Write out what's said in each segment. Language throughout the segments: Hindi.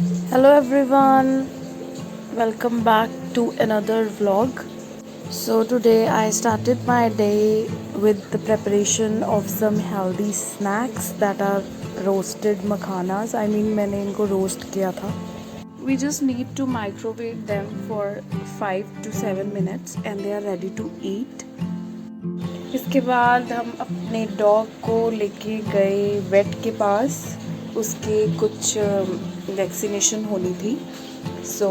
Hello everyone, welcome back to another vlog. So today I started my day with the preparation of some healthy snacks that are roasted makhanas. मैंने इनको roast किया था. We just need to microwave them for 5 to 7 minutes and they are ready to eat. इसके बाद हम अपने डॉग को लेके गए वेट के पास. उसके कुछ वैक्सीनेशन होनी थी. सो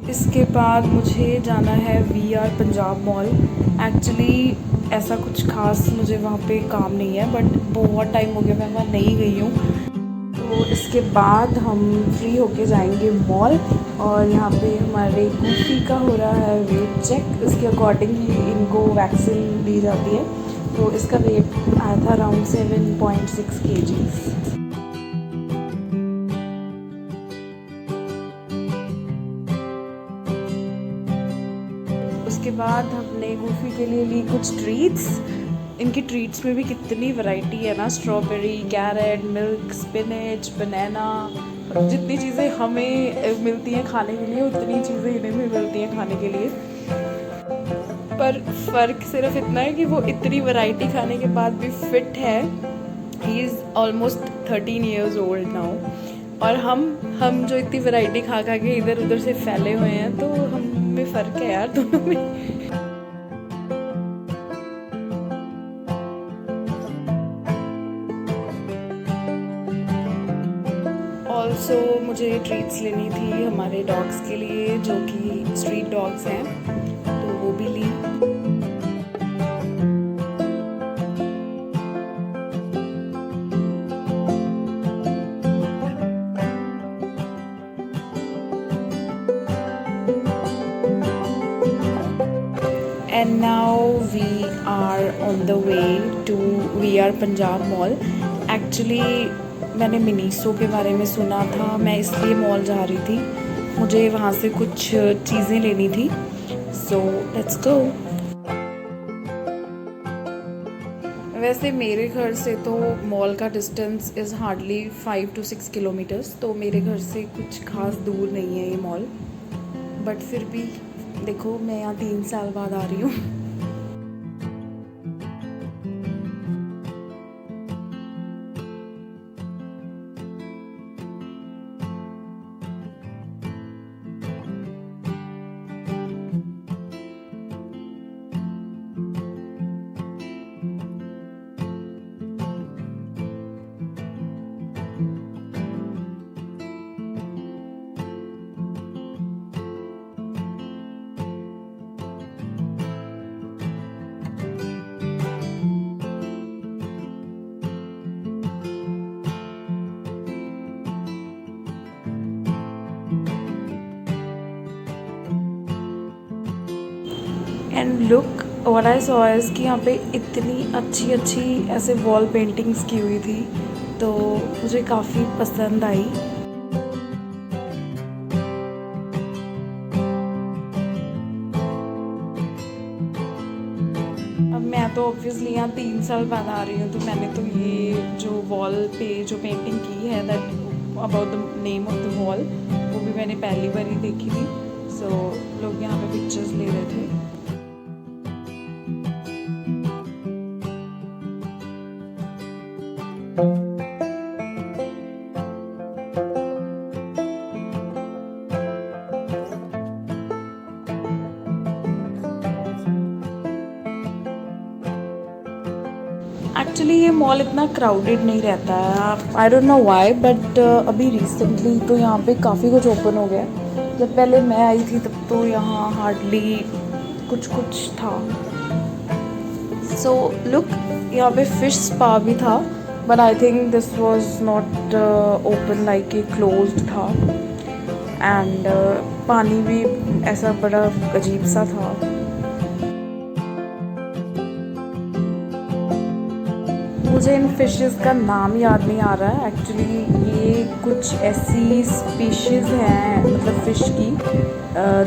इसके बाद मुझे जाना है VR पंजाब मॉल. एक्चुअली ऐसा कुछ खास मुझे वहाँ पे काम नहीं है, बट बहुत टाइम हो गया मैं वहाँ नहीं गई हूँ. तो इसके बाद हम फ्री होके जाएंगे मॉल. और यहाँ पे हमारे गूफी का हो रहा है वेट चेक. उसके अकॉर्डिंग ही इनको वैक्सीन दी जाती है. तो इसका वेट आया था अराउंड 7.6 kgs. उसके बाद हमने गूफी के लिए ली कुछ ट्रीट्स. इनकी ट्रीट्स में भी कितनी वैरायटी है ना. स्ट्रॉबेरी, कैरेट, मिल्क, स्पिनच, बनाना. जितनी चीज़ें हमें मिलती हैं खाने के लिए उतनी चीज़ें इन्हें भी मिलती हैं खाने के लिए. पर फ़र्क सिर्फ इतना है कि वो इतनी वैरायटी खाने के बाद भी फिट है. He is almost 13 years old now. और हम जो इतनी वैरायटी खा खा के इधर उधर से फैले हुए हैं, तो हम में फ़र्क है यार दोनों में. ऑल्सो मुझे ट्रीट्स लेनी थी हमारे डॉग्स के लिए जो कि स्ट्रीट डॉग्स हैं, तो वो भी ली. And now we are on the way to VR Punjab mall. Actually मैंने मिनीसो के बारे में सुना था, मैं इसलिए मॉल जा रही थी. मुझे वहाँ से कुछ चीज़ें लेनी थी. So let's go. वैसे मेरे घर से तो मॉल का distance is hardly 5 to 6 kilometers. तो मेरे घर से कुछ खास दूर नहीं है ये मॉल. बट फिर भी देखो, मैं यहाँ 3 साल बाद आ रही हूँ. And look what I saw is कि यहाँ पे इतनी अच्छी अच्छी ऐसे वॉल पेंटिंग्स की हुई थी, तो मुझे काफ़ी पसंद आई. अब मैं तो ऑब्वियसली यहाँ 3 साल बाद आ रही हूँ, तो मैंने तो ये जो वॉल पे जो पेंटिंग की है that about the name of the wall, वो भी मैंने पहली बार ही देखी थी. सो लोग यहाँ पे पिक्चर्स ले रहे थे. एक्चुअली ये मॉल इतना क्राउडेड नहीं रहता है. I don't know why, but अभी रिसेंटली तो यहाँ पे काफ़ी कुछ ओपन हो गया. जब पहले मैं आई थी तब तो यहाँ हार्डली कुछ था. सो लुक, यहाँ पे फिश स्पा भी था, but I think this was not open, like ये क्लोज्ड था. एंड पानी भी ऐसा बड़ा अजीब सा था. मुझे इन फिशेस का नाम याद नहीं आ रहा है एक्चुअली। ये कुछ ऐसी स्पीशीज़ हैं मतलब फ़िश की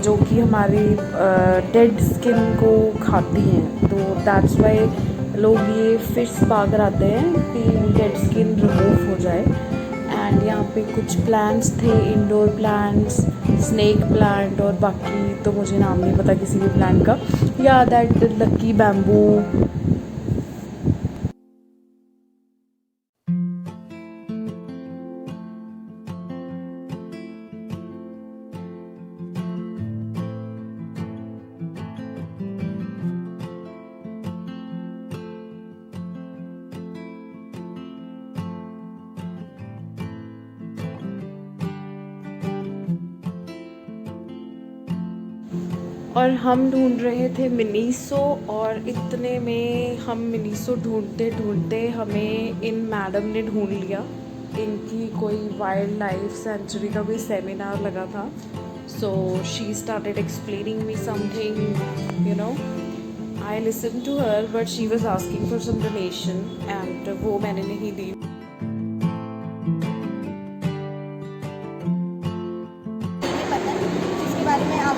जो कि हमारी डेड स्किन को खाती हैं, तो दैट्स वाई लोग ये फ़िश पा कर आते हैं कि डेड स्किन रिमूव हो जाए। एंड यहाँ पे कुछ प्लांट्स थे, इंडोर प्लांट्स, स्नेक प्लांट और बाकी तो मुझे नाम नहीं पता किसी भी प्लांट का। या दैट लकी बैम्बू। और हम ढूंढ रहे थे मिनीसो, और इतने में हम मिनीसो ढूंढते ढूंढते हमें इन मैडम ने ढूंढ लिया। इनकी कोई वाइल्ड लाइफ सेंचुरी का कोई सेमिनार लगा था, so she started explaining me something, you know. I listen to her but she was asking for some donation and वो मैंने नहीं दी।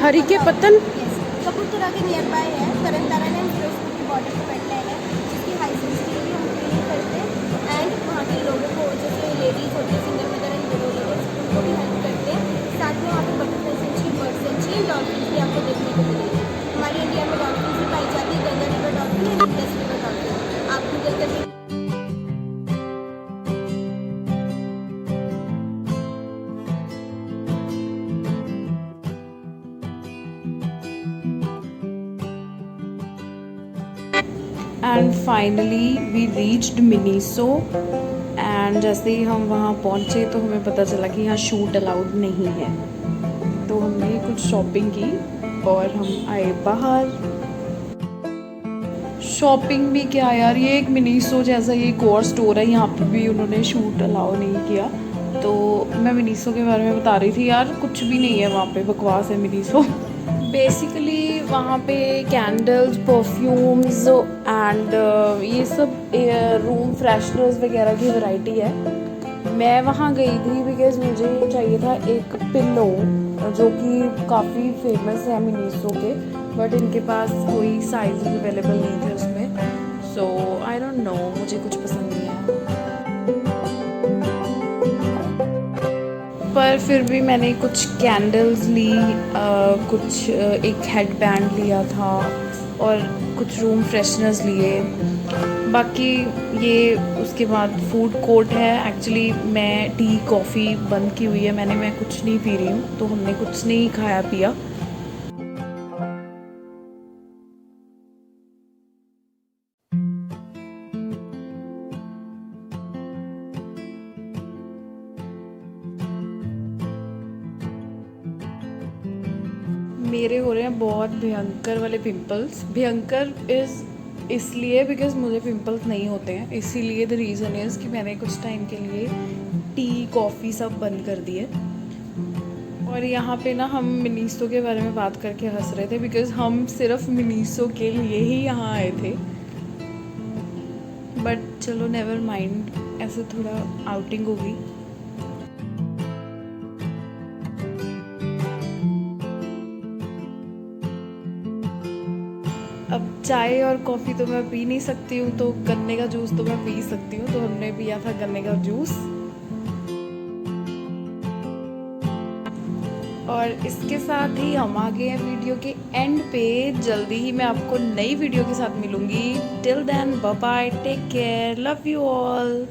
हरी के पत्तन कपूरथला के नियर बाय है, तरन तारण एंड फिरोजपुर की बॉर्डर पर वेटलैंड है, जिसकी हाई सेंसिटिविटी भी हम क्लीन करते हैं एंड वहाँ के लोगों को जैसे लेडीज़ होती है, सिंगल मदर एंड विडो उनको भी हेल्प करते हैं। साथ में वहाँ पर butterfly century, bird sanctuary, dolphin भी आपको देखने को मिलेगी। हमारे इंडिया में डॉल्फिन भी पाई जाती है, Ganga river dolphin and Indus river dolphin. आप गूगल करके and finally we reached Miniso. And जैसे ही हम वहाँ पहुँचे तो हमें पता चला कि यहाँ शूट अलाउड नहीं है, तो हमने कुछ शॉपिंग की और हम आए बाहर। शॉपिंग भी क्या यार, ये एक मिनीसो जैसा ये एक और स्टोर है, यहाँ पे भी उन्होंने शूट अलाउ नहीं किया। तो मैं मिनीसो के बारे में बता रही थी यार, कुछ भी नहीं है वहाँ पे, बकवास है मिनीसो। बेसिकली वहाँ पे कैंडल्स, परफ्यूम्स एंड ये सब रूम फ्रेशनर्स वगैरह की वैरायटी है। मैं वहाँ गई थी बिकॉज़ मुझे चाहिए था एक पिल्लो जो कि काफ़ी फेमस है मिनीसो के, बट इनके पास कोई साइज अवेलेबल नहीं थे उसमें, सो आई डोंट नो, मुझे कुछ पसंद नहीं आया। पर फिर भी मैंने कुछ कैंडल्स ली, कुछ एक हेड बैंड लिया था और कुछ रूम फ्रेशनर्स लिए। बाकी ये उसके बाद फूड कोर्ट है। एक्चुअली मैं टी कॉफ़ी बंद की हुई है मैं कुछ नहीं पी रही हूँ, तो हमने कुछ नहीं खाया पिया। मेरे हो रहे हैं बहुत भयंकर वाले पिंपल्स। भयंकर इसलिए बिकॉज़ मुझे पिंपल्स नहीं होते हैं, इसीलिए द रीज़न इज़ कि मैंने कुछ टाइम के लिए टी कॉफ़ी सब बंद कर दिए। और यहाँ पे ना हम मिनीसो के बारे में बात करके हंस रहे थे बिकॉज़ हम सिर्फ मिनीसो के लिए ही यहाँ आए थे। बट चलो नेवर माइंड, ऐसे थोड़ा आउटिंग होगी। अब चाय और कॉफ़ी तो मैं पी नहीं सकती हूँ, तो गन्ने का जूस तो मैं पी सकती हूँ, तो हमने पिया था गन्ने का जूस। और इसके साथ ही हम आ गए हैं वीडियो के एंड पे। जल्दी ही मैं आपको नई वीडियो के साथ मिलूँगी। Till then bye bye, take care, love you all.